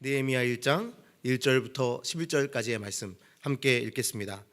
느헤미야 1장 1절부터 11절까지의 말씀 함께 읽겠습니다.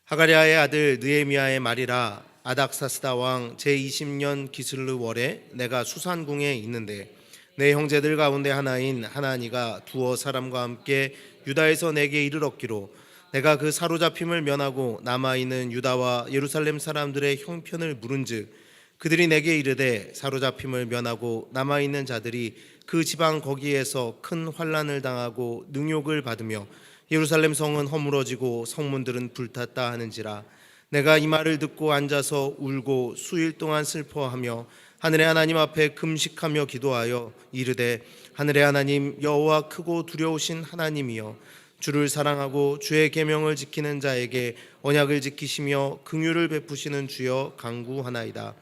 하가랴의 아들 느헤미야의 말이라. 아닥사스다 왕 제20년 기슬르 월에 내가 수산궁에 있는데 내 형제들 가운데 하나인 하나니가 두어 사람과 함께 유다에서 내게 이르렀기로 내가 그 사로잡힘을 면하고 남아있는 유다와 예루살렘 사람들의 형편을 물은즉 그들이 내게 이르되 사로잡힘을 면하고 남아있는 자들이 그 지방 거기에서 큰 환난을 당하고 능욕을 받으며 예루살렘 성은 허물어지고 성문들은 불탔다 하는지라. 내가 이 말을 듣고 앉아서 울고 수일 동안 슬퍼하며 하늘의 하나님 앞에 금식하며 기도하여 이르되 하늘의 하나님 여호와 크고 두려우신 하나님이여 주를 사랑하고 주의 계명을 지키는 자에게 언약을 지키시며 긍휼을 베푸시는 주여 간구하나이다.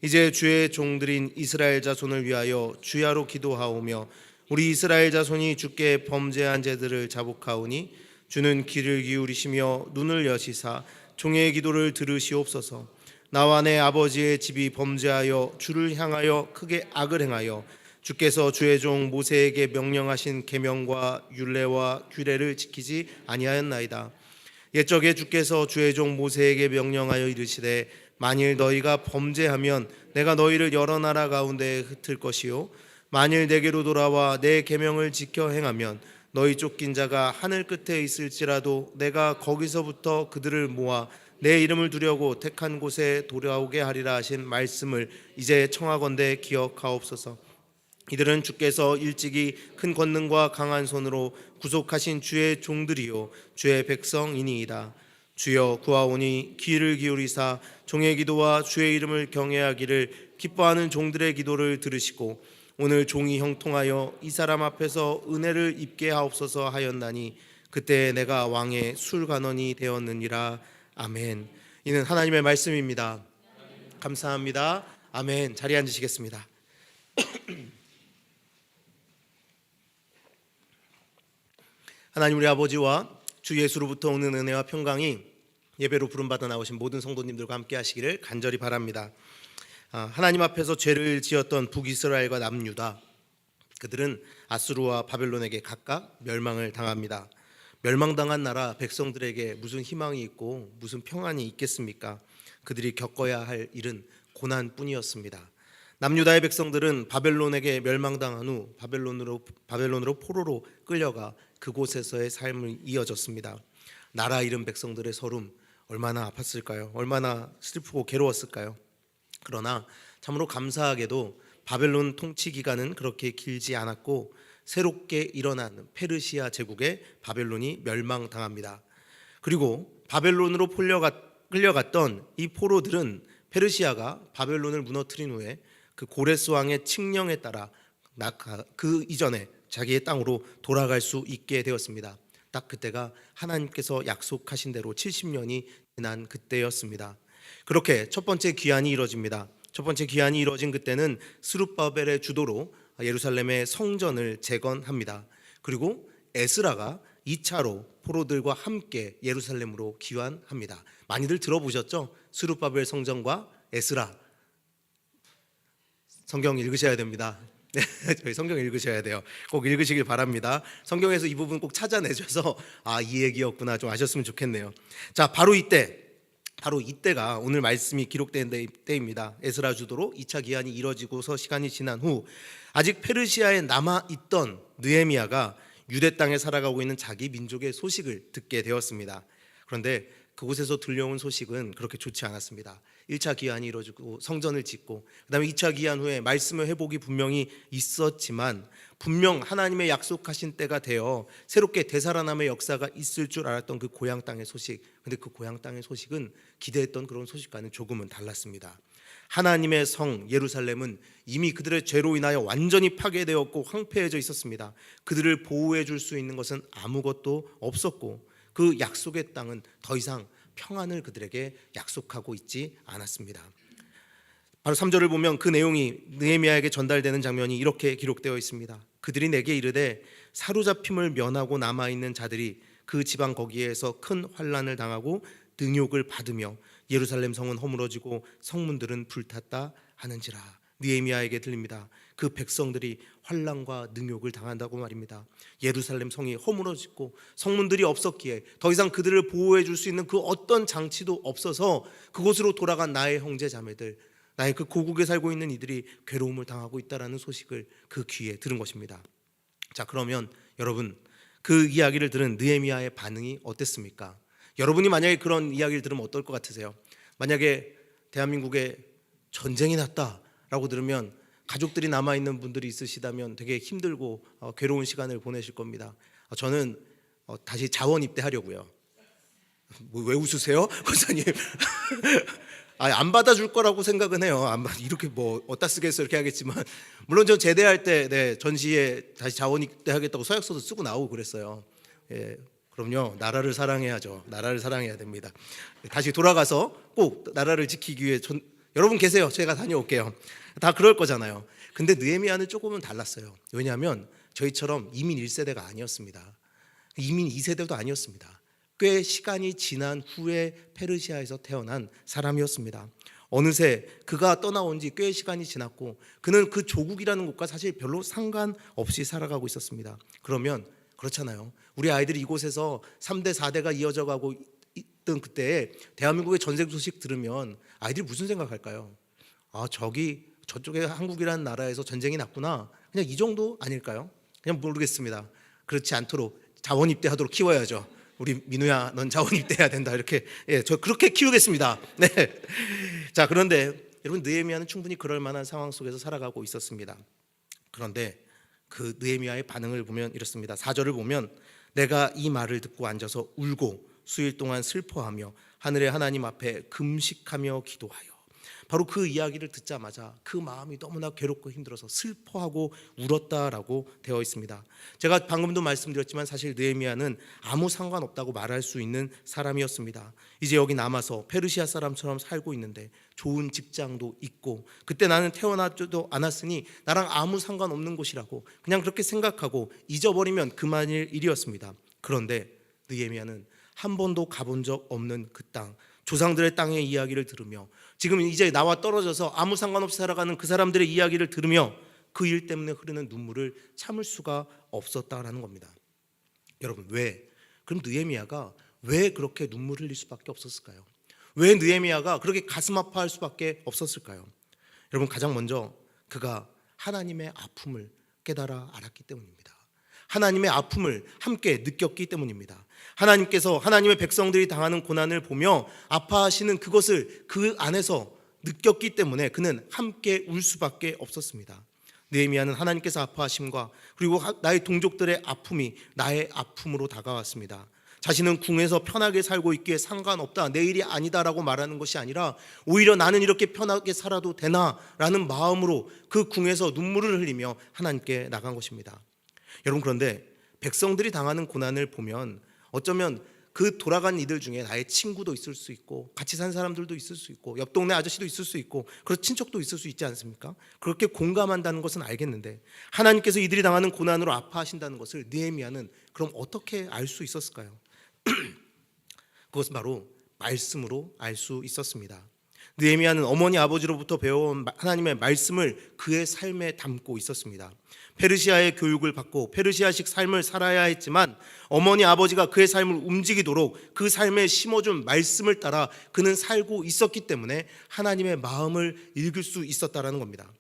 이제 주의 종들인 이스라엘 자손을 위하여 주야로 기도하오며 우리 이스라엘 자손이 주께 범죄한 죄들을 자복하오니 주는 귀를 기울이시며 눈을 여시사 종의 기도를 들으시옵소서. 나와 내 아버지의 집이 범죄하여 주를 향하여 크게 악을 행하여 주께서 주의 종 모세에게 명령하신 계명과 율례와 규례를 지키지 아니하였나이다. 옛적에 주께서 주의 종 모세에게 명령하여 이르시되 만일 너희가 범죄하면 내가 너희를 여러 나라 가운데에 흩을 것이요 만일 내게로 돌아와 내 계명을 지켜 행하면 너희 쫓긴 자가 하늘 끝에 있을지라도 내가 거기서부터 그들을 모아 내 이름을 두려고 택한 곳에 돌아오게 하리라 하신 말씀을 이제 청하건대 기억하옵소서. 이들은 주께서 일찍이 큰 권능과 강한 손으로 구속하신 주의 종들이요 주의 백성이니이다. 주여 구하오니 귀를 기울이사 종의 기도와 주의 이름을 경외하기를 기뻐하는 종들의 기도를 들으시고 오늘 종이 형통하여 이 사람 앞에서 은혜를 입게 하옵소서 하였나니 그때 내가 왕의 술관원이 되었느니라. 아멘. 이는 하나님의 말씀입니다. 감사합니다. 아멘. 자리에 앉으시겠습니다. 하나님 우리 아버지와 주 예수로부터 오는 은혜와 평강이 예배로 부름받아 나오신 모든 성도님들과 함께 하시기를 간절히 바랍니다. 하나님 앞에서 죄를 지었던 북이스라엘과 남유다, 그들은 아수르와 바벨론에게 각각 멸망을 당합니다. 멸망당한 나라 백성들에게 무슨 희망이 있고 무슨 평안이 있겠습니까? 그들이 겪어야 할 일은 고난뿐이었습니다. 남유다의 백성들은 바벨론에게 멸망당한 후 바벨론으로 포로로 끌려가 그곳에서의 삶을 이어졌습니다. 나라 잃은 백성들의 서름 얼마나 아팠을까요? 얼마나 슬프고 괴로웠을까요? 그러나 참으로 감사하게도 바벨론 통치 기간은 그렇게 길지 않았고 새롭게 일어난 페르시아 제국에 바벨론이 멸망당합니다. 그리고 바벨론으로 끌려갔던 이 포로들은 페르시아가 바벨론을 무너뜨린 후에 그 고레스 왕의 칙령에 따라 그 이전에 자기의 땅으로 돌아갈 수 있게 되었습니다. 딱 그때가 하나님께서 약속하신 대로 70년이 지난 그때였습니다. 그렇게 첫 번째 귀환이 이루어집니다. 첫 번째 귀환이 이루어진 그때는 스룹바벨의 주도로 예루살렘의 성전을 재건합니다. 그리고 에스라가 2차로 포로들과 함께 예루살렘으로 귀환합니다. 많이들 들어보셨죠? 스룹바벨 성전과 에스라. 성경 읽으셔야 됩니다. 저희 성경 읽으셔야 돼요. 꼭 읽으시길 바랍니다. 성경에서 이 부분 꼭 찾아내셔서 이 얘기였구나 좀 아셨으면 좋겠네요. 자, 바로 이때가 오늘 말씀이 기록된 때입니다. 에스라 주도로 2차 기한이 이뤄지고서 시간이 지난 후 아직 페르시아에 남아있던 느헤미야가 유대 땅에 살아가고 있는 자기 민족의 소식을 듣게 되었습니다. 그런데 그곳에서 들려온 소식은 그렇게 좋지 않았습니다. 1차 기한이 이루어지고 성전을 짓고 그다음에 2차 기한 후에 말씀의 회복이 분명히 있었지만 분명 하나님의 약속하신 때가 되어 새롭게 되살아남의 역사가 있을 줄 알았던 그 고향 땅의 소식, 근데 그 고향 땅의 소식은 기대했던 그런 소식과는 조금은 달랐습니다. 하나님의 성 예루살렘은 이미 그들의 죄로 인하여 완전히 파괴되었고 황폐해져 있었습니다. 그들을 보호해 줄 수 있는 것은 아무것도 없었고 그 약속의 땅은 더 이상 평안을 그들에게 약속하고 있지 않았습니다. 바로 3절을 보면 그 내용이 느헤미야에게 전달되는 장면이 이렇게 기록되어 있습니다. 그들이 내게 이르되 사로잡힘을 면하고 남아있는 자들이 그 지방 거기에서 큰 환난을 당하고 능욕을 받으며 예루살렘 성은 허물어지고 성문들은 불탔다 하는지라. 느헤미야에게 들립니다. 그 백성들이 환난과 능욕을 당한다고 말입니다. 예루살렘 성이 허물어지고 성문들이 없었기에 더 이상 그들을 보호해 줄 수 있는 그 어떤 장치도 없어서 그곳으로 돌아간 나의 형제 자매들, 나의 그 고국에 살고 있는 이들이 괴로움을 당하고 있다라는 소식을 그 귀에 들은 것입니다. 자, 그러면 여러분, 그 이야기를 들은 느헤미야의 반응이 어땠습니까? 여러분이 만약에 그런 이야기를 들으면 어떨 것 같으세요? 만약에 대한민국에 전쟁이 났다라고 들으면 가족들이 남아있는 분들이 있으시다면 되게 힘들고 괴로운 시간을 보내실 겁니다. 저는 다시 자원 입대하려고요. 왜 웃으세요, 권사님? 안 받아줄 거라고 생각은 해요. 이렇게 뭐 어디다 쓰겠어 이렇게 하겠지만, 물론 저 제대할 때 전시에 다시 자원 입대하겠다고 서약서도 쓰고 나오고 그랬어요. 예, 그럼요. 나라를 사랑해야죠. 나라를 사랑해야 됩니다. 다시 돌아가서 꼭 나라를 지키기 위해 여러분 계세요. 제가 다녀올게요. 다 그럴 거잖아요. 근데 느헤미야는 조금은 달랐어요. 왜냐하면 저희처럼 이민 1세대가 아니었습니다. 이민 2세대도 아니었습니다. 꽤 시간이 지난 후에 페르시아에서 태어난 사람이었습니다. 어느새 그가 떠나온 지 꽤 시간이 지났고 그는 그 조국이라는 곳과 사실 별로 상관없이 살아가고 있었습니다. 그러면 그렇잖아요. 우리 아이들이 이곳에서 3대 4대가 이어져 가고 있던 그때에 대한민국의 전쟁 소식 들으면 아이들이 무슨 생각할까요? 저쪽에 한국이라는 나라에서 전쟁이 났구나, 그냥 이 정도 아닐까요? 그냥 모르겠습니다. 그렇지 않도록 자원 입대하도록 키워야죠. 우리 민우야, 넌 자원 입대해야 된다. 이렇게, 저 그렇게 키우겠습니다. 네. 자, 그런데 여러분, 느헤미야는 충분히 그럴 만한 상황 속에서 살아가고 있었습니다. 그런데 그 느헤미야의 반응을 보면 이렇습니다. 4절을 보면 내가 이 말을 듣고 앉아서 울고 수일 동안 슬퍼하며 하늘의 하나님 앞에 금식하며 기도하여. 바로 그 이야기를 듣자마자 그 마음이 너무나 괴롭고 힘들어서 슬퍼하고 울었다라고 되어 있습니다. 제가 방금도 말씀드렸지만 사실 느헤미야는 아무 상관없다고 말할 수 있는 사람이었습니다. 이제 여기 남아서 페르시아 사람처럼 살고 있는데 좋은 직장도 있고, 그때 나는 태어나지도 않았으니 나랑 아무 상관없는 곳이라고 그냥 그렇게 생각하고 잊어버리면 그만일 일이었습니다. 그런데 느헤미야는 한 번도 가본 적 없는 그 땅, 조상들의 땅의 이야기를 들으며 지금 이제 나와 떨어져서 아무 상관없이 살아가는 그 사람들의 이야기를 들으며 그 일 때문에 흐르는 눈물을 참을 수가 없었다라는 겁니다. 여러분, 그럼 느헤미야가 왜 그렇게 눈물 흘릴 수밖에 없었을까요? 왜 느헤미야가 그렇게 가슴 아파할 수밖에 없었을까요? 여러분, 가장 먼저 그가 하나님의 아픔을 깨달아 알았기 때문입니다. 하나님의 아픔을 함께 느꼈기 때문입니다. 하나님께서 하나님의 백성들이 당하는 고난을 보며 아파하시는 그것을 그 안에서 느꼈기 때문에 그는 함께 울 수밖에 없었습니다. 느헤미야는 하나님께서 아파하심과 그리고 나의 동족들의 아픔이 나의 아픔으로 다가왔습니다. 자신은 궁에서 편하게 살고 있기에 상관없다, 내 일이 아니다라고 말하는 것이 아니라 오히려 나는 이렇게 편하게 살아도 되나라는 마음으로 그 궁에서 눈물을 흘리며 하나님께 나간 것입니다. 여러분, 그런데 백성들이 당하는 고난을 보면 어쩌면 그 돌아간 이들 중에 나의 친구도 있을 수 있고 같이 산 사람들도 있을 수 있고 옆 동네 아저씨도 있을 수 있고 그런 친척도 있을 수 있지 않습니까? 그렇게 공감한다는 것은 알겠는데 하나님께서 이들이 당하는 고난으로 아파하신다는 것을 느헤미야는 그럼 어떻게 알 수 있었을까요? 그것은 바로 말씀으로 알 수 있었습니다. 느헤미야는 어머니 아버지로부터 배워온 하나님의 말씀을 그의 삶에 담고 있었습니다. 페르시아의 교육을 받고 페르시아식 삶을 살아야 했지만 어머니 아버지가 그의 삶을 움직이도록 그 삶에 심어준 말씀을 따라 그는 살고 있었기 때문에 하나님의 마음을 읽을 수 있었다는 겁니다.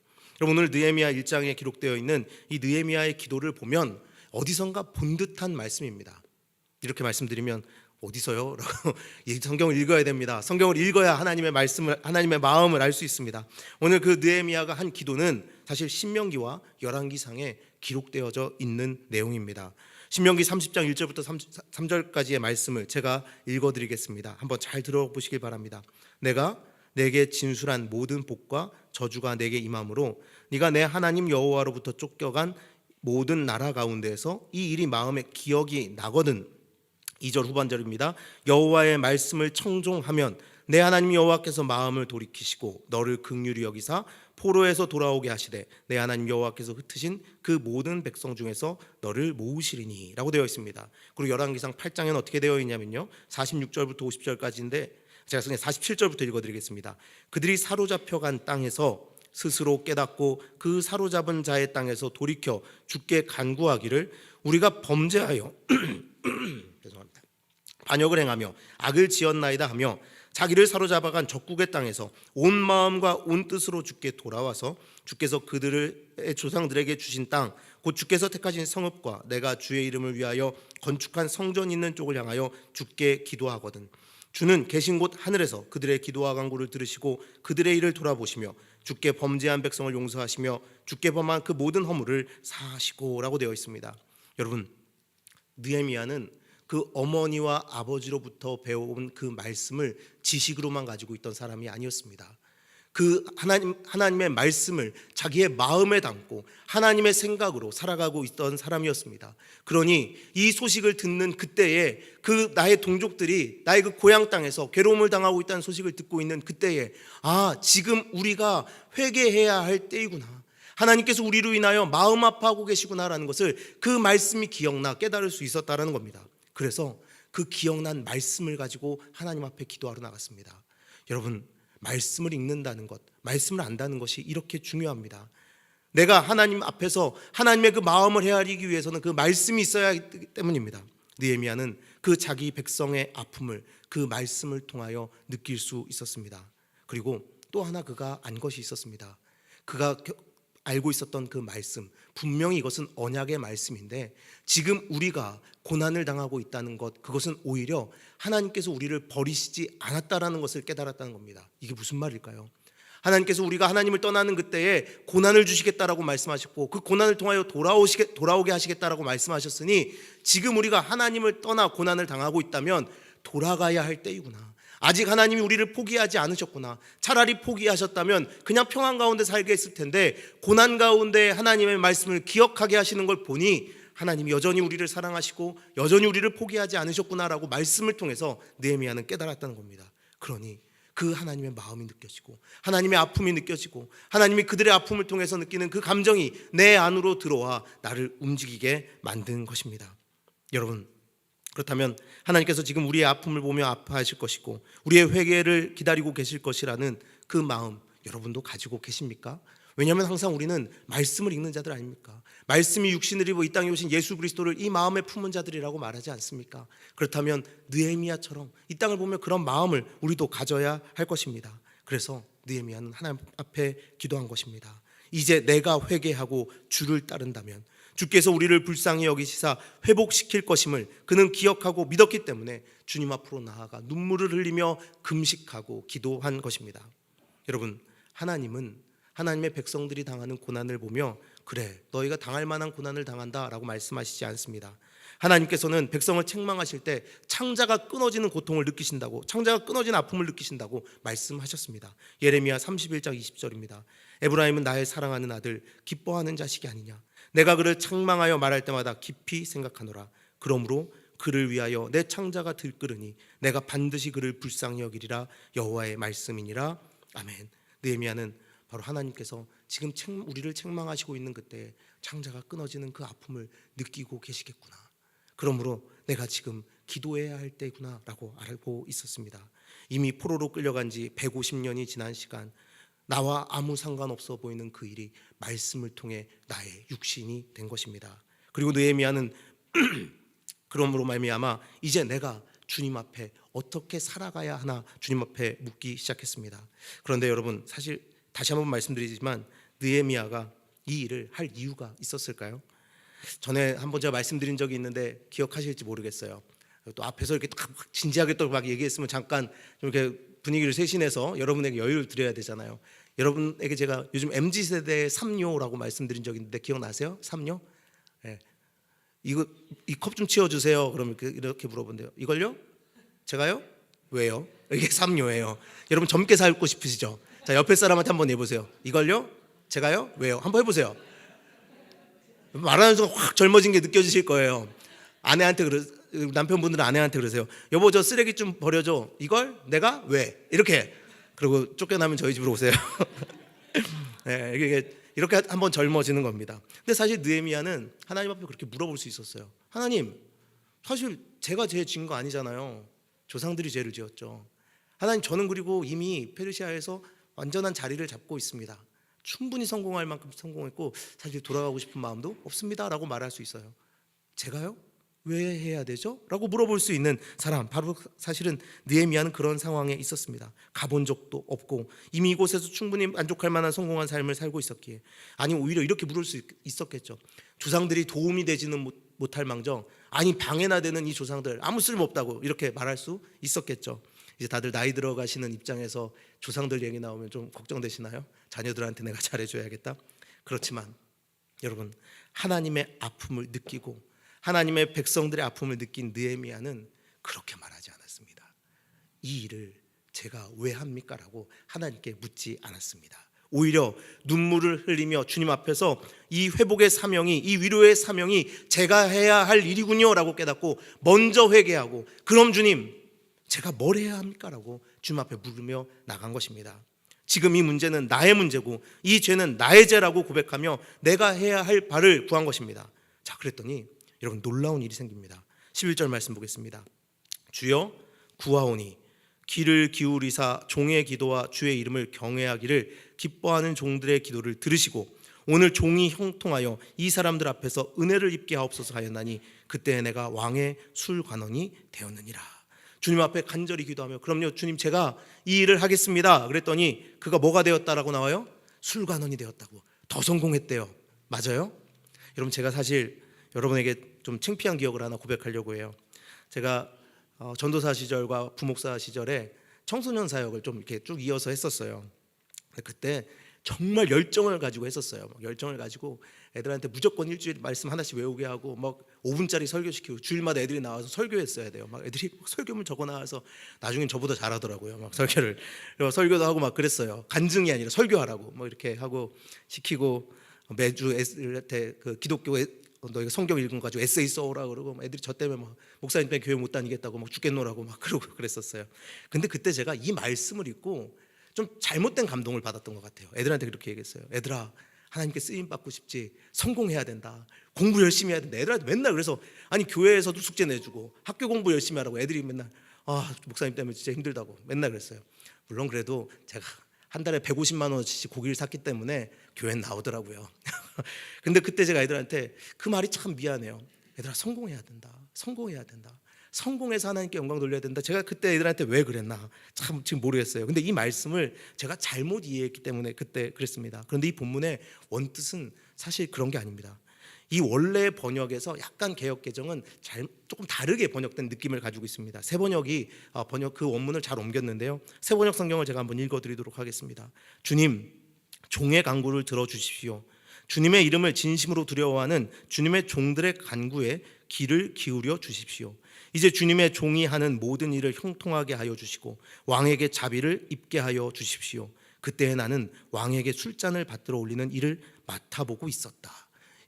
여러분, 오늘 느헤미야 1장에 기록되어 있는 이 느헤미야의 기도를 보면 어디선가 본 듯한 말씀입니다. 이렇게 말씀드리면 어디서요? 라고 성경을 읽어야 됩니다. 성경을 읽어야 하나님의 말씀을, 하나님의 마음을 알 수 있습니다. 오늘 그 느헤미야가 한 기도는 사실 신명기와 열왕기상에 기록되어져 있는 내용입니다. 신명기 30장 1절부터 3절까지의 말씀을 제가 읽어드리겠습니다. 한번 잘 들어보시길 바랍니다. 내가 내게 진술한 모든 복과 저주가 내게 임함으로 네가 내 하나님 여호와로부터 쫓겨간 모든 나라 가운데에서 이 일이 마음에 기억이 나거든. 2절 후반절입니다. 여호와의 말씀을 청종하면 내 하나님 여호와께서 마음을 돌이키시고 너를 긍휼히 여기사 포로에서 돌아오게 하시되 내 하나님 여호와께서 흩으신 그 모든 백성 중에서 너를 모으시리니 라고 되어 있습니다. 그리고 열왕기상 8장에는 어떻게 되어 있냐면요, 46절부터 50절까지인데 제가 그냥 47절부터 읽어드리겠습니다. 그들이 사로잡혀간 땅에서 스스로 깨닫고 그 사로잡은 자의 땅에서 돌이켜 주께 간구하기를 우리가 범죄하여 죄송합니다. 반역을 행하며 악을 지었나이다 하며 자기를 사로잡아간 적국의 땅에서 온 마음과 온 뜻으로 주께 돌아와서 주께서 그들의 조상들에게 주신 땅 곧 주께서 택하신 성읍과 내가 주의 이름을 위하여 건축한 성전 있는 쪽을 향하여 주께 기도하거든 주는 계신 곳 하늘에서 그들의 기도와 간구를 들으시고 그들의 일을 돌아보시며 주께 범죄한 백성을 용서하시며 주께 범한 그 모든 허물을 사하시고라고 되어 있습니다. 여러분, 느헤미야는 그 어머니와 아버지로부터 배워온 그 말씀을 지식으로만 가지고 있던 사람이 아니었습니다. 그 하나님의 말씀을 자기의 마음에 담고 하나님의 생각으로 살아가고 있던 사람이었습니다. 그러니 이 소식을 듣는 그때에 그 나의 동족들이 나의 그 고향 땅에서 괴로움을 당하고 있다는 소식을 듣고 있는 그때에 지금 우리가 회개해야 할 때이구나, 하나님께서 우리로 인하여 마음 아파하고 계시구나라는 것을 그 말씀이 기억나 깨달을 수 있었다라는 겁니다. 그래서 그 기억난 말씀을 가지고 하나님 앞에 기도하러 나갔습니다. 여러분, 말씀을 읽는다는 것, 말씀을 안다는 것이 이렇게 중요합니다. 내가 하나님 앞에서 하나님의 그 마음을 헤아리기 위해서는 그 말씀이 있어야 하기 때문입니다. 느헤미야는 그 자기 백성의 아픔을 그 말씀을 통하여 느낄 수 있었습니다. 그리고 또 하나 그가 안 것이 있었습니다. 그가 알고 있었던 그 말씀, 분명히 이것은 언약의 말씀인데 지금 우리가 고난을 당하고 있다는 것, 그것은 오히려 하나님께서 우리를 버리시지 않았다라는 것을 깨달았다는 겁니다. 이게 무슨 말일까요? 하나님께서 우리가 하나님을 떠나는 그때에 고난을 주시겠다라고 말씀하셨고 그 고난을 통하여 돌아오게 하시겠다라고 말씀하셨으니 지금 우리가 하나님을 떠나 고난을 당하고 있다면 돌아가야 할 때이구나, 아직 하나님이 우리를 포기하지 않으셨구나, 차라리 포기하셨다면 그냥 평안 가운데 살게 했을 텐데 고난 가운데 하나님의 말씀을 기억하게 하시는 걸 보니 하나님이 여전히 우리를 사랑하시고 여전히 우리를 포기하지 않으셨구나라고 말씀을 통해서 느헤미야는 깨달았다는 겁니다. 그러니 그 하나님의 마음이 느껴지고 하나님의 아픔이 느껴지고 하나님이 그들의 아픔을 통해서 느끼는 그 감정이 내 안으로 들어와 나를 움직이게 만든 것입니다. 여러분, 그렇다면 하나님께서 지금 우리의 아픔을 보며 아파하실 것이고 우리의 회개를 기다리고 계실 것이라는 그 마음 여러분도 가지고 계십니까? 왜냐하면 항상 우리는 말씀을 읽는 자들 아닙니까? 말씀이 육신을 입어 이 땅에 오신 예수 그리스도를 이 마음에 품은 자들이라고 말하지 않습니까? 그렇다면 느헤미야처럼 이 땅을 보며 그런 마음을 우리도 가져야 할 것입니다. 그래서 느헤미야는 하나님 앞에 기도한 것입니다. 이제 내가 회개하고 주를 따른다면 주께서 우리를 불쌍히 여기시사 회복시킬 것임을 그는 기억하고 믿었기 때문에 주님 앞으로 나아가 눈물을 흘리며 금식하고 기도한 것입니다. 여러분, 하나님은 하나님의 백성들이 당하는 고난을 보며 그래, 너희가 당할 만한 고난을 당한다라고 말씀하시지 않습니다. 하나님께서는 백성을 책망하실 때 창자가 끊어지는 고통을 느끼신다고, 창자가 끊어지는 아픔을 느끼신다고 말씀하셨습니다. 예레미야 31장 20절입니다. 에브라임은 나의 사랑하는 아들, 기뻐하는 자식이 아니냐. 내가 그를 책망하여 말할 때마다 깊이 생각하노라. 그러므로 그를 위하여 내 창자가 들끓으니 내가 반드시 그를 불쌍히 여기리라. 여호와의 말씀이니라. 아멘. 느헤미야는 바로 하나님께서 지금 우리를 책망하시고 있는 그때에 창자가 끊어지는 그 아픔을 느끼고 계시겠구나, 그러므로 내가 지금 기도해야 할 때구나 라고 알고 있었습니다. 이미 포로로 끌려간 지 150년이 지난 시간, 나와 아무 상관없어 보이는 그 일이 말씀을 통해 나의 육신이 된 것입니다. 그리고 느헤미야는 그러므로 말미암아 이제 내가 주님 앞에 어떻게 살아가야 하나 주님 앞에 묻기 시작했습니다. 그런데 여러분, 사실 다시 한번 말씀드리지만 느헤미야가 이 일을 할 이유가 있었을까요? 전에 한번 제가 말씀드린 적이 있는데 기억하실지 모르겠어요. 또 앞에서 이렇게 딱 진지하게 또 막 얘기했으면 잠깐 좀 이렇게 분위기를 쇄신해서 여러분에게 여유를 드려야 되잖아요. 여러분에게 제가 요즘 MZ세대의 삼요라고 말씀드린 적이 있는데 기억나세요? 삼요? 네. 이거 이 컵 좀 치워주세요. 그러면 이렇게 물어본대요. 이걸요? 제가요? 왜요? 이게 삼요예요. 여러분 젊게 살고 싶으시죠? 자, 옆에 사람한테 한번 해보세요. 이걸요? 제가요? 왜요? 한번 해보세요. 말하는 순간 확 젊어진 게 느껴지실 거예요. 아내한테 남편분들은 아내한테 그러세요. 여보, 저 쓰레기 좀 버려줘. 이걸? 내가? 왜? 이렇게. 그리고 쫓겨나면 저희 집으로 오세요. 네, 이렇게 한번 젊어지는 겁니다. 근데 사실 느헤미야는 하나님 앞에 그렇게 물어볼 수 있었어요. 하나님, 사실 제가 죄 지은 거 아니잖아요. 조상들이 죄를 지었죠. 하나님, 저는 그리고 이미 페르시아에서 완전한 자리를 잡고 있습니다. 충분히 성공할 만큼 성공했고 사실 돌아가고 싶은 마음도 없습니다라고 말할 수 있어요. 제가요? 왜 해야 되죠? 라고 물어볼 수 있는 사람, 바로 사실은 느헤미야는 그런 상황에 있었습니다. 가본 적도 없고 이미 이곳에서 충분히 만족할 만한 성공한 삶을 살고 있었기에, 아니 오히려 이렇게 물을 수 있었겠죠. 조상들이 도움이 되지는 못할 망정, 아니 방해나 되는 이 조상들 아무 쓸모없다고 이렇게 말할 수 있었겠죠. 이제 다들 나이 들어가시는 입장에서 조상들 얘기 나오면 좀 걱정되시나요? 자녀들한테 내가 잘해줘야겠다. 그렇지만 여러분, 하나님의 아픔을 느끼고 하나님의 백성들의 아픔을 느낀 느헤미야는 그렇게 말하지 않았습니다. 이 일을 제가 왜 합니까? 라고 하나님께 묻지 않았습니다. 오히려 눈물을 흘리며 주님 앞에서 이 회복의 사명이, 이 위로의 사명이 제가 해야 할 일이군요 라고 깨닫고 먼저 회개하고, 그럼 주님 제가 뭘 해야 합니까? 라고 주님 앞에 물으며 나간 것입니다. 지금 이 문제는 나의 문제고 이 죄는 나의 죄라고 고백하며 내가 해야 할 바를 구한 것입니다. 자, 그랬더니 여러분 놀라운 일이 생깁니다. 11절 말씀 보겠습니다. 주여 구하오니 귀를 기울이사 종의 기도와 주의 이름을 경외하기를 기뻐하는 종들의 기도를 들으시고 오늘 종이 형통하여 이 사람들 앞에서 은혜를 입게 하옵소서 하였나니 그때 내가 왕의 술관원이 되었느니라. 주님 앞에 간절히 기도하며, 그럼요 주님 제가 이 일을 하겠습니다. 그랬더니 그가 뭐가 되었다라고 나와요? 술관원이 되었다고. 더 성공했대요. 맞아요? 여러분, 제가 사실 여러분에게 좀 창피한 기억을 하나 고백하려고 해요. 제가 전도사 시절과 부목사 시절에 청소년 사역을 좀 이렇게 쭉 이어서 했었어요. 그때 정말 열정을 가지고 했었어요. 열정을 가지고 애들한테 무조건 일주일 말씀 하나씩 외우게 하고 막 5분짜리 설교시키고 주일마다 애들이 나와서 설교했어야 돼요. 막 애들이 설교문 적어 나와서 나중엔 저보다 잘하더라고요. 막 설교를 설교도 하고 막 그랬어요. 간증이 아니라 설교하라고 뭐 이렇게 하고 시키고, 매주 애들한테 그 기독교 너희가 성경 읽은 거 가지고 에세이 써오라 그러고, 애들이 저 때문에 막 목사님 때문에 교회 못 다니겠다고 막 죽겠노라고 막 그러고 그랬었어요. 근데 그때 제가 이 말씀을 읽고 좀 잘못된 감동을 받았던 것 같아요. 애들한테 그렇게 얘기했어요. 애들아, 하나님께 쓰임 받고 싶지, 성공해야 된다, 공부 열심히 해야 된다. 애들한테 맨날 그래서, 아니 교회에서도 숙제 내주고 학교 공부 열심히 하라고 애들이 맨날 목사님 때문에 진짜 힘들다고 맨날 그랬어요. 물론 그래도 제가 한 달에 150만 원어치 고기를 샀기 때문에 교회는 나오더라고요. 근데 그때 제가 애들한테 그 말이 참 미안해요. 얘들아, 성공해야 된다, 성공해야 된다, 성공해서 하나님께 영광 돌려야 된다. 제가 그때 애들한테 왜 그랬나 참 지금 모르겠어요. 근데 이 말씀을 제가 잘못 이해했기 때문에 그때 그랬습니다. 그런데 이 본문의 원뜻은 사실 그런 게 아닙니다. 이 원래 번역에서 약간 개역 개정은 조금 다르게 번역된 느낌을 가지고 있습니다. 새 번역이 번역 그 원문을 잘 옮겼는데요. 새 번역 성경을 제가 한번 읽어드리도록 하겠습니다. 주님, 종의 간구를 들어주십시오. 주님의 이름을 진심으로 두려워하는 주님의 종들의 간구에 귀를 기울여 주십시오. 이제 주님의 종이 하는 모든 일을 형통하게 하여 주시고 왕에게 자비를 입게 하여 주십시오. 그때 나는 왕에게 술잔을 받들어 올리는 일을 맡아보고 있었다.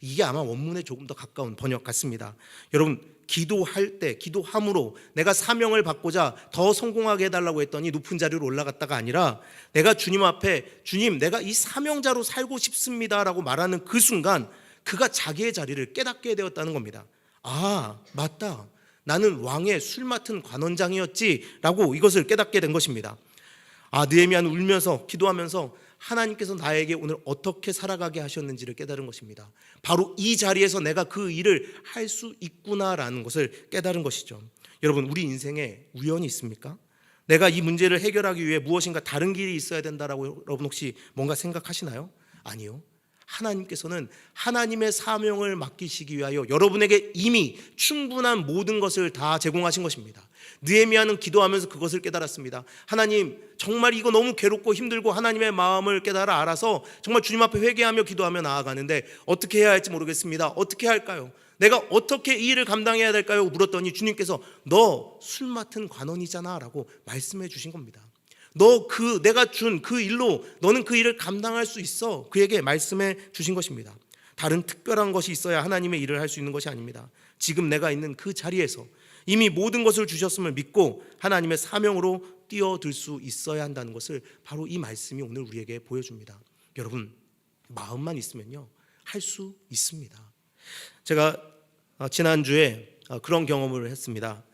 이게 아마 원문에 조금 더 가까운 번역 같습니다. 여러분, 기도할 때, 기도함으로 내가 사명을 받고자 더 성공하게 해달라고 했더니 높은 자리로 올라갔다가 아니라 내가 주님 앞에, 주님 내가 이 사명자로 살고 싶습니다라고 말하는 그 순간 그가 자기의 자리를 깨닫게 되었다는 겁니다. 아, 맞다, 나는 왕의 술 맡은 관원장이었지라고 이것을 깨닫게 된 것입니다. 느헤미야는 울면서 기도하면서 하나님께서 나에게 오늘 어떻게 살아가게 하셨는지를 깨달은 것입니다. 바로 이 자리에서 내가 그 일을 할 수 있구나라는 것을 깨달은 것이죠. 여러분, 우리 인생에 우연이 있습니까? 내가 이 문제를 해결하기 위해 무엇인가 다른 길이 있어야 된다라고 여러분 혹시 뭔가 생각하시나요? 아니요. 하나님께서는 하나님의 사명을 맡기시기 위하여 여러분에게 이미 충분한 모든 것을 다 제공하신 것입니다. 느헤미야는 기도하면서 그것을 깨달았습니다. 하나님, 정말 이거 너무 괴롭고 힘들고 하나님의 마음을 깨달아 알아서 정말 주님 앞에 회개하며 기도하며 나아가는데 어떻게 해야 할지 모르겠습니다. 어떻게 할까요? 내가 어떻게 이 일을 감당해야 될까요? 물었더니 주님께서 너 술 맡은 관원이잖아 라고 말씀해 주신 겁니다. 너 내가 준 그 일로 너는 그 일을 감당할 수 있어. 그에게 말씀해 주신 것입니다. 다른 특별한 것이 있어야 하나님의 일을 할 수 있는 것이 아닙니다. 지금 내가 있는 그 자리에서 이미 모든 것을 주셨음을 믿고 하나님의 사명으로 뛰어들 수 있어야 한다는 것을 바로 이 말씀이 오늘 우리에게 보여줍니다. 여러분, 마음만 있으면요 할 수 있습니다. 제가 지난주에 그런 경험을 했습니다.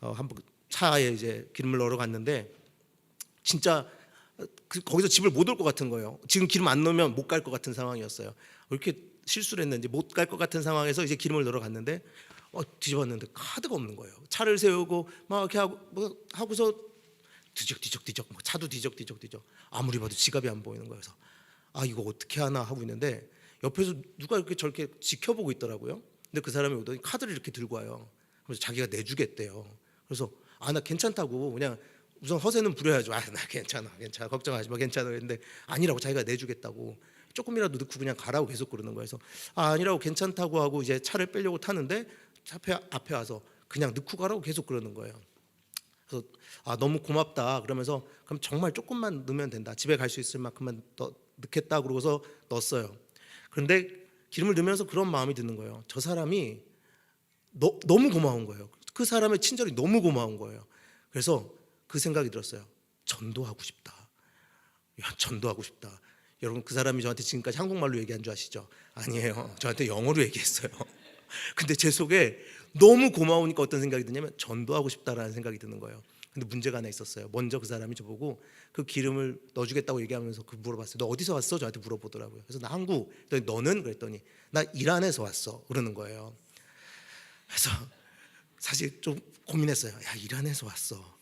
한번 차에 이제 기름을 넣으러 갔는데 진짜 거기서 집을 못 올 것 같은 거예요. 지금 기름 안 넣으면 못 갈 것 같은 상황이었어요. 이렇게 실수를 했는지 못 갈 것 같은 상황에서 이제 기름을 넣으러 갔는데 뒤집었는데 카드가 없는 거예요. 차를 세우고 막 이렇게 하고 뭐 하고서 뒤적뒤적 막 차도 뒤적 아무리 봐도 지갑이 안 보이는 거여서 이거 어떻게 하나 하고 있는데 옆에서 누가 이렇게 저렇게 지켜보고 있더라고요. 근데 그 사람이 오더니 카드를 이렇게 들고 와요. 그래서 자기가 내주겠대요. 그래서 나 괜찮다고 그냥 우선 허세는 부려야죠. 나 괜찮아 걱정하지 마 괜찮아 했는데 아니라고 자기가 내주겠다고 조금이라도 넣고 그냥 가라고 계속 그러는 거예요. 그래서 아니라고 괜찮다고 하고 이제 차를 빼려고 타는데 앞에 와서 그냥 넣고 가라고 계속 그러는 거예요. 그래서 너무 고맙다 그러면서 그럼 정말 조금만 넣으면 된다. 집에 갈 수 있을 만큼만 넣겠다 그러고서 넣었어요. 그런데 기름을 넣으면서 그런 마음이 드는 거예요. 저 사람이 너무 고마운 거예요. 그 사람의 친절이 너무 고마운 거예요. 그래서 그 생각이 들었어요. 전도하고 싶다. 전도하고 싶다. 여러분 그 사람이 저한테 지금까지 한국말로 얘기한 줄 아시죠? 아니에요. 저한테 영어로 얘기했어요. 근데 제 속에 너무 고마우니까 어떤 생각이 드냐면 전도하고 싶다라는 생각이 드는 거예요. 근데 문제가 하나 있었어요. 먼저 그 사람이 저보고 그 기름을 넣어주겠다고 얘기하면서 물어봤어요. 너 어디서 왔어? 저한테 물어보더라고요. 그래서 나 한국. 그랬더니 너는? 그랬더니 나 이란에서 왔어. 그러는 거예요. 그래서 사실 좀 고민했어요. 이란에서 왔어.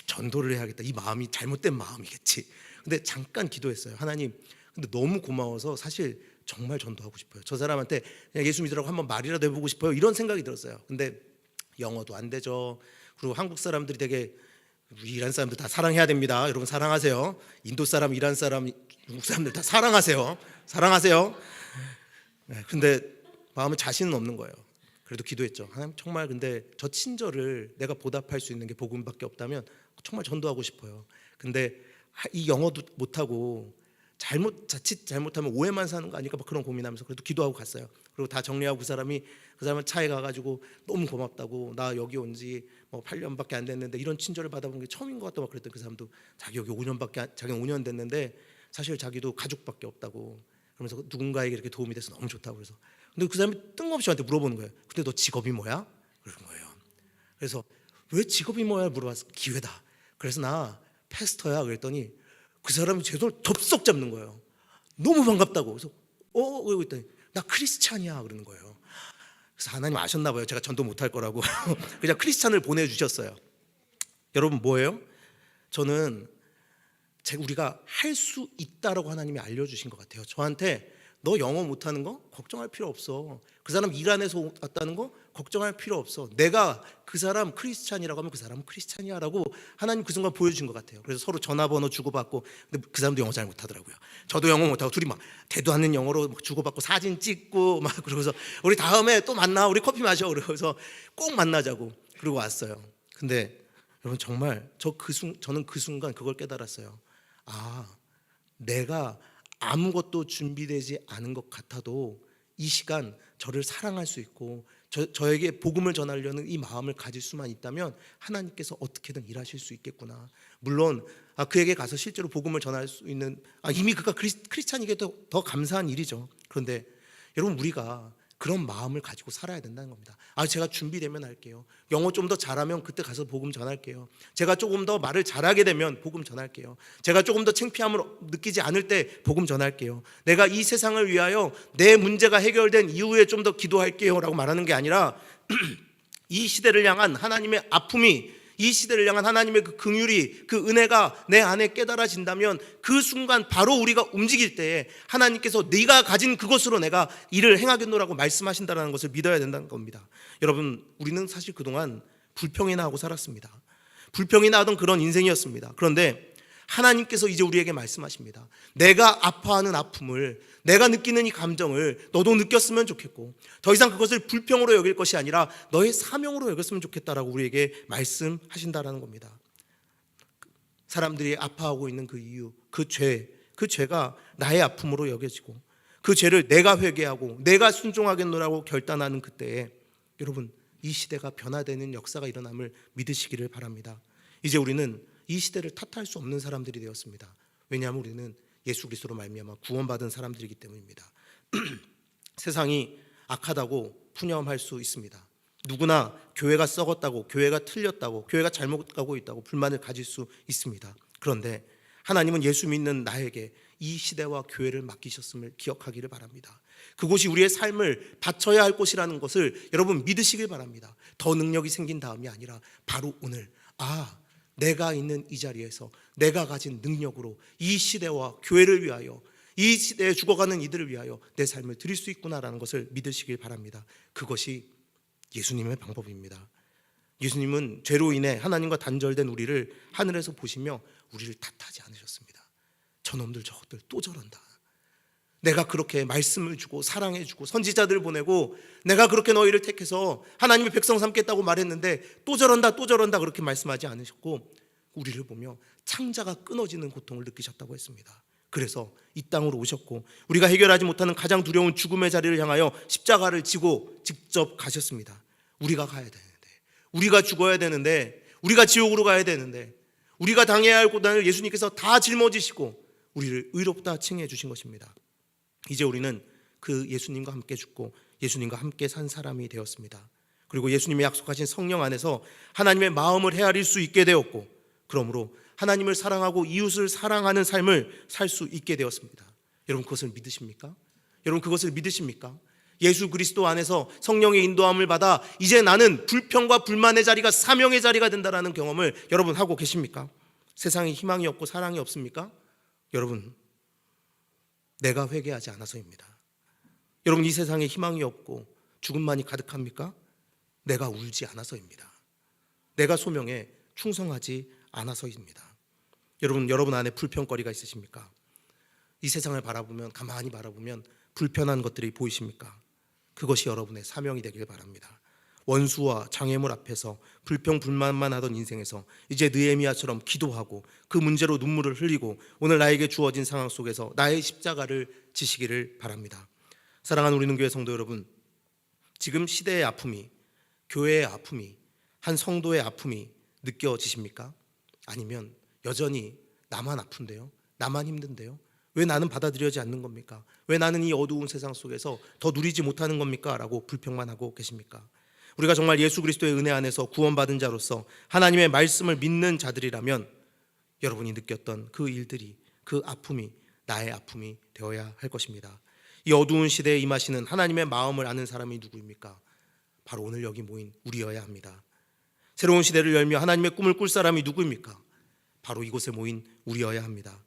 전도를 해야겠다. 이 마음이 잘못된 마음이겠지. 근데 잠깐 기도했어요. 하나님, 근데 너무 고마워서 사실 정말 전도하고 싶어요. 저 사람한테 그냥 예수 믿으라고 한번 말이라도 해보고 싶어요. 이런 생각이 들었어요. 근데 영어도 안 되죠. 그리고 한국 사람들이 되게 이란 사람들 다 사랑해야 됩니다. 여러분 사랑하세요. 인도 사람, 이란 사람, 중국 사람들 다 사랑하세요. 근데 마음에 자신은 없는 거예요. 그래도 기도했죠. 하나님 정말 근데 저 친절을 내가 보답할 수 있는 게 복음밖에 없다면 정말 전도하고 싶어요. 근데 이 영어도 못하고 자칫 잘못하면 오해만 사는 거 아닐까 막 그런 고민하면서 그래도 기도하고 갔어요. 그리고 다 정리하고 그 사람은 차에 가가지고 너무 고맙다고 나 여기 온 지 뭐 8년밖에 안 됐는데 이런 친절을 받아본 게 처음인 것 같다고 막 그랬더니 그 사람도 자기 여기 5년밖에 자기는 5년 됐는데 사실 자기도 가족밖에 없다고 그러면서 누군가에게 이렇게 도움이 돼서 너무 좋다고 그래서 근데 그 사람이 뜬금없이 저한테 물어보는 거예요. 근데 너 직업이 뭐야? 그러는 거예요. 그래서 왜 직업이 뭐야 물어봤어. 기회다. 그래서 나 패스터야 그랬더니 그 사람이 제 손을 덥석 잡는 거예요. 너무 반갑다고. 그래서 그러고 있더니 나 크리스찬이야 그러는 거예요. 그래서 하나님 아셨나 봐요. 제가 전도 못할 거라고 그냥 크리스찬을 보내주셨어요. 여러분 뭐예요? 저는 우리가 할 수 있다라고 하나님이 알려주신 것 같아요. 저한테 너 영어 못하는 거 걱정할 필요 없어. 그 사람 이란에서 왔다는 거 걱정할 필요 없어. 내가 그 사람 크리스찬이라고 하면 그 사람은 크리스찬이야 라고 하나님 그 순간 보여주신 것 같아요. 그래서 서로 전화번호 주고받고 근데 그 사람도 영어 잘 못하더라고요. 저도 영어 못하고 둘이 막 대도 않는 영어로 막 주고받고 사진 찍고 막 그러고서 우리 다음에 또 만나 우리 커피 마셔 그러고서 꼭 만나자고 그러고 왔어요. 근데 여러분 정말 저는 그 순간 그걸 깨달았어요. 내가 아무것도 준비되지 않은 것 같아도 이 시간 저를 사랑할 수 있고 저에게 복음을 전하려는 이 마음을 가질 수만 있다면 하나님께서 어떻게든 일하실 수 있겠구나. 물론 그에게 가서 실제로 복음을 전할 수 있는 이미 그가 크리스찬이게 더 감사한 일이죠. 그런데 여러분 우리가 그런 마음을 가지고 살아야 된다는 겁니다. 제가 준비되면 할게요. 영어 좀 더 잘하면 그때 가서 복음 전할게요. 제가 조금 더 말을 잘하게 되면 복음 전할게요. 제가 조금 더 창피함을 느끼지 않을 때 복음 전할게요. 내가 이 세상을 위하여 내 문제가 해결된 이후에 좀 더 기도할게요 라고 말하는 게 아니라 이 시대를 향한 하나님의 아픔이 이 시대를 향한 하나님의 그 긍휼이 그 은혜가 내 안에 깨달아진다면 그 순간 바로 우리가 움직일 때에 하나님께서 네가 가진 그것으로 내가 일을 행하겠노라고 말씀하신다는 것을 믿어야 된다는 겁니다. 여러분 우리는 사실 그동안 불평이나 하고 살았습니다. 불평이나 하던 그런 인생이었습니다. 그런데 하나님께서 이제 우리에게 말씀하십니다. 내가 아파하는 아픔을 내가 느끼는 이 감정을 너도 느꼈으면 좋겠고 더 이상 그것을 불평으로 여길 것이 아니라 너의 사명으로 여겼으면 좋겠다라고 우리에게 말씀하신다라는 겁니다. 사람들이 아파하고 있는 그 이유, 그 죄가 나의 아픔으로 여겨지고 그 죄를 내가 회개하고 내가 순종하겠노라고 결단하는 그때에 여러분 이 시대가 변화되는 역사가 일어남을 믿으시기를 바랍니다. 이제 우리는 이 시대를 탓할 수 없는 사람들이 되었습니다. 왜냐하면 우리는 예수 그리스도로 말미암아 구원받은 사람들이기 때문입니다. 세상이 악하다고 푸념할 수 있습니다. 누구나 교회가 썩었다고, 교회가 틀렸다고, 교회가 잘못 가고 있다고 불만을 가질 수 있습니다. 그런데 하나님은 예수 믿는 나에게 이 시대와 교회를 맡기셨음을 기억하기를 바랍니다. 그곳이 우리의 삶을 바쳐야 할 곳이라는 것을 여러분 믿으시길 바랍니다. 더 능력이 생긴 다음이 아니라 바로 오늘 내가 있는 이 자리에서 내가 가진 능력으로 이 시대와 교회를 위하여, 이 시대에 죽어가는 이들을 위하여 내 삶을 드릴 수 있구나라는 것을 믿으시길 바랍니다. 그것이 예수님의 방법입니다. 예수님은 죄로 인해 하나님과 단절된 우리를 하늘에서 보시며 우리를 탓하지 않으셨습니다. 저놈들 저것들 또 저런다. 내가 그렇게 말씀을 주고 사랑해주고 선지자들을 보내고 내가 그렇게 너희를 택해서 하나님의 백성 삼겠다고 말했는데 또 저런다 또 저런다 그렇게 말씀하지 않으셨고, 우리를 보며 창자가 끊어지는 고통을 느끼셨다고 했습니다. 그래서 이 땅으로 오셨고 우리가 해결하지 못하는 가장 두려운 죽음의 자리를 향하여 십자가를 지고 직접 가셨습니다. 우리가 가야 되는데, 우리가 죽어야 되는데, 우리가 지옥으로 가야 되는데, 우리가 당해야 할 고난을 예수님께서 다 짊어지시고 우리를 의롭다 칭해 주신 것입니다. 이제 우리는 그 예수님과 함께 죽고 예수님과 함께 산 사람이 되었습니다. 그리고 예수님이 약속하신 성령 안에서 하나님의 마음을 헤아릴 수 있게 되었고, 그러므로 하나님을 사랑하고 이웃을 사랑하는 삶을 살 수 있게 되었습니다. 여러분 그것을 믿으십니까? 여러분 그것을 믿으십니까? 예수 그리스도 안에서 성령의 인도함을 받아 이제 나는 불평과 불만의 자리가 사명의 자리가 된다라는 경험을 여러분 하고 계십니까? 세상에 희망이 없고 사랑이 없습니까? 여러분, 내가 회개하지 않아서입니다. 여러분, 이 세상에 희망이 없고 죽음만이 가득합니까? 내가 울지 않아서입니다. 내가 소명에 충성하지 않아서입니다. 여러분 안에 불평거리가 있으십니까? 이 세상을 바라보면, 가만히 바라보면 불편한 것들이 보이십니까? 그것이 여러분의 사명이 되길 바랍니다. 원수와 장애물 앞에서 불평불만만 하던 인생에서 이제 느헤미야처럼 기도하고 그 문제로 눈물을 흘리고 오늘 나에게 주어진 상황 속에서 나의 십자가를 지시기를 바랍니다. 사랑하는 우리 능교회 성도 여러분, 지금 시대의 아픔이, 교회의 아픔이, 한 성도의 아픔이 느껴지십니까? 아니면 여전히 나만 아픈데요? 나만 힘든데요? 왜 나는 받아들여지지 않는 겁니까? 왜 나는 이 어두운 세상 속에서 더 누리지 못하는 겁니까? 라고 불평만 하고 계십니까? 우리가 정말 예수 그리스도의 은혜 안에서 구원받은 자로서 하나님의 말씀을 믿는 자들이라면 여러분이 느꼈던 그 일들이, 그 아픔이 나의 아픔이 되어야 할 것입니다. 이 어두운 시대에 임하시는 하나님의 마음을 아는 사람이 누구입니까? 바로 오늘 여기 모인 우리여야 합니다. 새로운 시대를 열며 하나님의 꿈을 꿀 사람이 누구입니까? 바로 이곳에 모인 우리여야 합니다.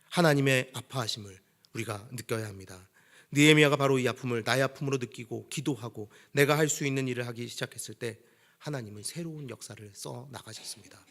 하나님의 아파하심을 우리가 느껴야 합니다. 느헤미야가 바로 이 아픔을 나의 아픔으로 느끼고 기도하고 내가 할 수 있는 일을 하기 시작했을 때 하나님은 새로운 역사를 써 나가셨습니다.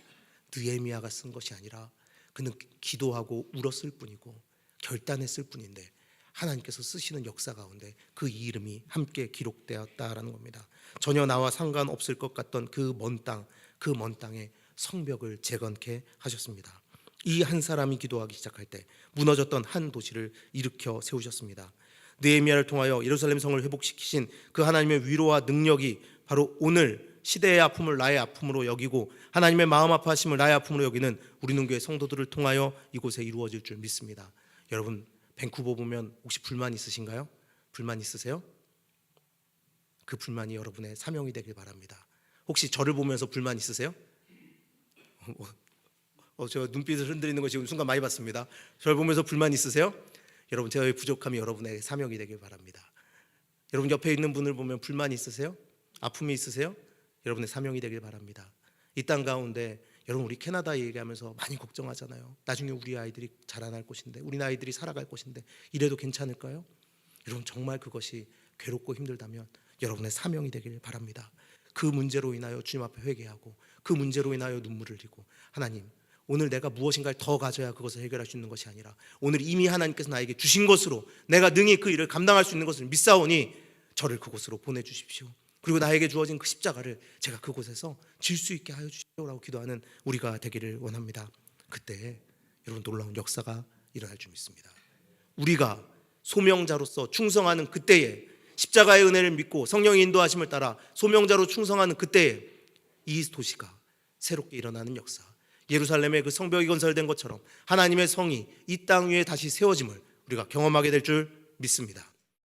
느헤미야가 쓴 것이 아니라 그는 기도하고 울었을 뿐이고 결단했을 뿐인데 하나님께서 쓰시는 역사 가운데 그 이름이 함께 기록되었다라는 겁니다. 전혀 나와 상관없을 것 같던 그 먼 땅에 성벽을 재건케 하셨습니다. 이 한 사람이 기도하기 시작할 때 무너졌던 한 도시를 일으켜 세우셨습니다. 느헤미야를 통하여 예루살렘 성을 회복시키신 그 하나님의 위로와 능력이 바로 오늘 시대의 아픔을 나의 아픔으로 여기고 하나님의 마음 아파하심을 나의 아픔으로 여기는 우리 능교의 성도들을 통하여 이곳에 이루어질 줄 믿습니다. 여러분, 밴쿠버 보면 혹시 불만 있으신가요? 불만 있으세요? 그 불만이 여러분의 사명이 되길 바랍니다. 혹시 저를 보면서 불만 있으세요? 저 눈빛을 흔들리는 거 지금 순간 많이 봤습니다. 저를 보면서 불만 있으세요? 여러분, 저의 부족함이 여러분의 사명이 되길 바랍니다. 여러분 옆에 있는 분을 보면 불만이 있으세요? 아픔이 있으세요? 여러분의 사명이 되길 바랍니다. 이 땅 가운데 여러분, 우리 캐나다 얘기하면서 많이 걱정하잖아요. 나중에 우리 아이들이 자라날 것인데, 우리 아이들이 살아갈 것인데 이래도 괜찮을까요? 여러분, 정말 그것이 괴롭고 힘들다면 여러분의 사명이 되길 바랍니다. 그 문제로 인하여 주님 앞에 회개하고 그 문제로 인하여 눈물을 흘리고, 하나님, 오늘 내가 무엇인가를 더 가져야 그것을 해결할 수 있는 것이 아니라 오늘 이미 하나님께서 나에게 주신 것으로 내가 능히 그 일을 감당할 수 있는 것을 믿사오니 저를 그곳으로 보내주십시오. 그리고 나에게 주어진 그 십자가를 제가 그곳에서 질 수 있게 하여 주십시오라고 기도하는 우리가 되기를 원합니다. 그때 여러분, 놀라운 역사가 일어날 줄 믿습니다. 우리가 소명자로서 충성하는 그때에, 십자가의 은혜를 믿고 성령의 인도하심을 따라 소명자로 충성하는 그때에 이 도시가 새롭게 일어나는 역사, 예루살렘의 그 성벽이 건설된 것처럼 하나님의 성이 이 땅 위에 다시 세워짐을 우리가 경험하게 될 줄 믿습니다.